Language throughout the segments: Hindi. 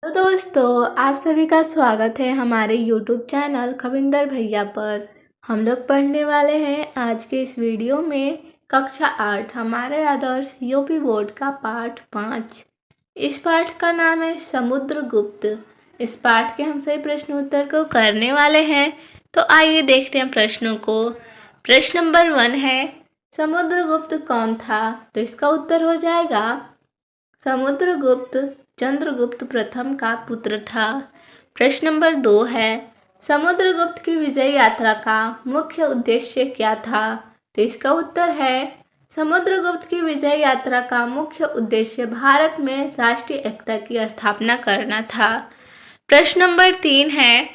तो दोस्तों, आप सभी का स्वागत है हमारे YouTube चैनल खविंदर भैया पर। हम लोग पढ़ने वाले हैं आज के इस वीडियो में कक्षा 8 हमारे आदर्श यूपी बोर्ड का पाठ 5। इस पाठ का नाम है समुद्रगुप्त। इस पाठ के हम सभी प्रश्न उत्तर को करने वाले हैं। तो आइए देखते हैं प्रश्नों को। प्रश्न नंबर 1 है, समुद्रगुप्त कौन था? तो इसका उत्तर हो जाएगा समुद्रगुप्त चंद्रगुप्त प्रथम का पुत्र था। प्रश्न नंबर 2 है, समुद्रगुप्त की विजय यात्रा का मुख्य उद्देश्य क्या था? तो इसका उत्तर है समुद्रगुप्त की विजय यात्रा का मुख्य उद्देश्य भारत में राष्ट्रीय एकता की स्थापना करना था। प्रश्न नंबर 3 है,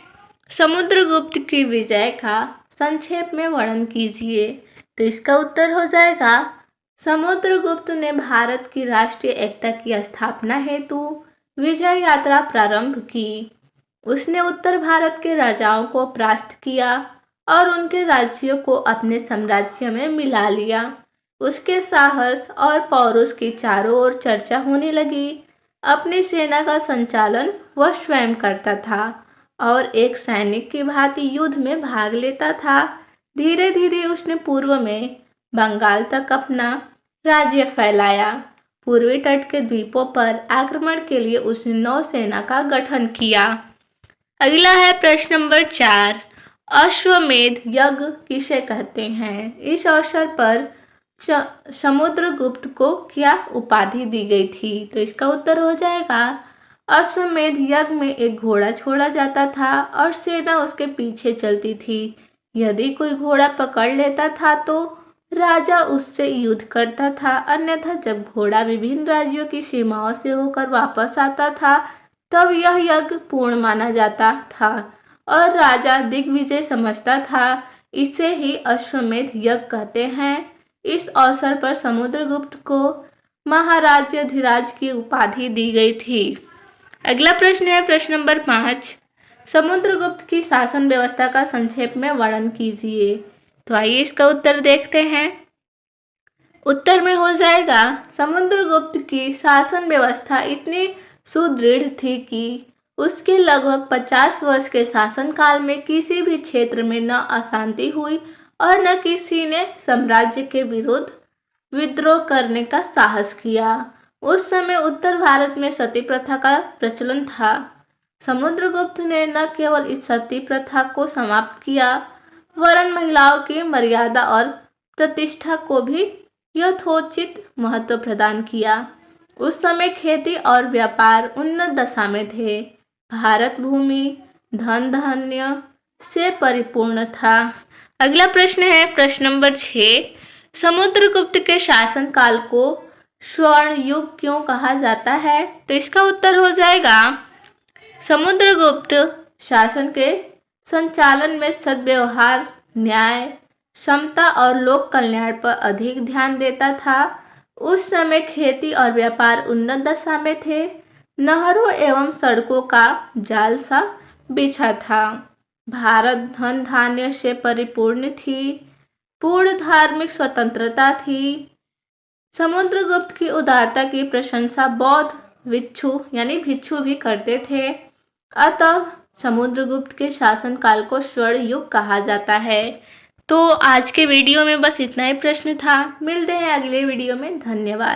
समुद्रगुप्त की विजय का संक्षेप में वर्णन कीजिए। तो इसका उत्तर हो जाएगा समुद्रगुप्त ने भारत की राष्ट्रीय एकता की स्थापना हेतु विजय यात्रा प्रारंभ की। उसने उत्तर भारत के राजाओं को परास्त किया और उनके राज्यों को अपने साम्राज्य में मिला लिया। उसके साहस और पौरुष की चारों ओर चर्चा होने लगी। अपनी सेना का संचालन वह स्वयं करता था और एक सैनिक की भांति युद्ध में भाग लेता था। धीरे धीरे उसने पूर्व में बंगाल तक अपना राज्य फैलाया। पूर्वी तट के द्वीपों पर आक्रमण के लिए उसने नौसेना का गठन किया। अगला है प्रश्न नंबर 4, अश्वमेध यज्ञ किसे कहते हैं? इस अवसर पर समुद्रगुप्त को क्या उपाधि दी गई थी? तो इसका उत्तर हो जाएगा अश्वमेध यज्ञ में एक घोड़ा छोड़ा जाता था और सेना उसके पीछे चलती थी। यदि कोई घोड़ा पकड़ लेता था तो राजा उससे युद्ध करता था, अन्यथा जब घोड़ा विभिन्न राज्यों की सीमाओं से होकर वापस आता था तब यह यज्ञ पूर्ण माना जाता था और राजा दिग्विजय समझता था। इसे ही अश्वमेध यज्ञ कहते हैं। इस अवसर पर समुद्रगुप्त को महाराजाधिराज की उपाधि दी गई थी। अगला प्रश्न है प्रश्न नंबर 5, समुद्रगुप्त की शासन व्यवस्था का संक्षेप में वर्णन कीजिए। तो आइए इसका उत्तर देखते हैं। उत्तर में हो जाएगा समुद्रगुप्त की शासन व्यवस्था इतनी सुदृढ़ थी कि उसके लगभग 50 वर्ष के शासनकाल में किसी भी क्षेत्र में न अशांति हुई और न किसी ने साम्राज्य के विरुद्ध विद्रोह करने का साहस किया। उस समय उत्तर भारत में सती प्रथा का प्रचलन था। समुद्रगुप्त ने न केवल इस सती प्रथा को समाप्त किया वरन महिलाओं की मर्यादा और प्रतिष्ठा को भी यथोचित महत्व प्रदान किया। उस समय खेती और व्यापार उन्नत दशा में थे। भारत भूमि धन धान्य से परिपूर्ण था। अगला प्रश्न है प्रश्न नंबर 6, समुद्रगुप्त के शासनकाल को स्वर्ण युग क्यों कहा जाता है? तो इसका उत्तर हो जाएगा समुद्रगुप्त शासन के संचालन में सद्व्यवहार, न्याय, समता और लोक कल्याण पर अधिक ध्यान देता था। उस समय खेती और व्यापार उन्नत दशा में थे। नहरों एवं सड़कों का जाल सा बिछा था। भारत धन धान्य से परिपूर्ण थी। पूर्ण धार्मिक स्वतंत्रता थी। समुद्रगुप्त की उदारता की प्रशंसा बौद्ध भिक्षु भी करते थे। अतः समुद्रगुप्त के शासनकाल को स्वर्ण युग कहा जाता है। तो आज के वीडियो में बस इतना ही प्रश्न था। मिलते हैं अगले वीडियो में। धन्यवाद।